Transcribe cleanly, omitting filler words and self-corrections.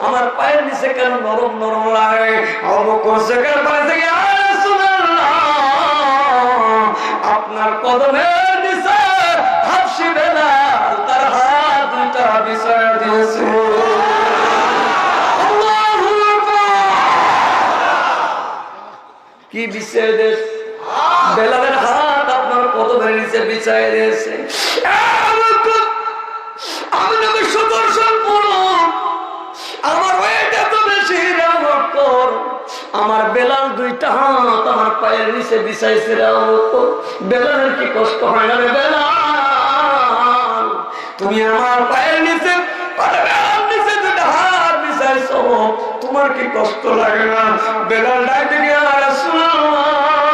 আমার পায়ের নিচে কেন নরম নরম লাগে? আবু বকর সেখানে বলেছে, ইয়া রাসূলুল্লাহ, আপনার কদমের নিচে হাবশী বেলাল তার হাত দুইটা বিছায়া দিয়েছে। আল্লাহু আকবার। কি বিছায়া দিয়েছে? বেলালের হাত আপনার কদমের নিচে বিছায়া দিয়েছে। আমি নবী সুদর্শন পড়ুন, আমার ওয়েট এত বেশি, আমার বেলাল দুইটা হাত আমার পায়ের নিচে বিছাইছে। বেলালের কি কষ্ট হয় না রে বেলাল? তুমি আমার পায়ের নিচে নিচে দুইটা হাত বিছাইছো, তোমার কি কষ্ট লাগে না? বেলাল ডাক দিয়ে, ইয়া রাসূলুল্লাহ,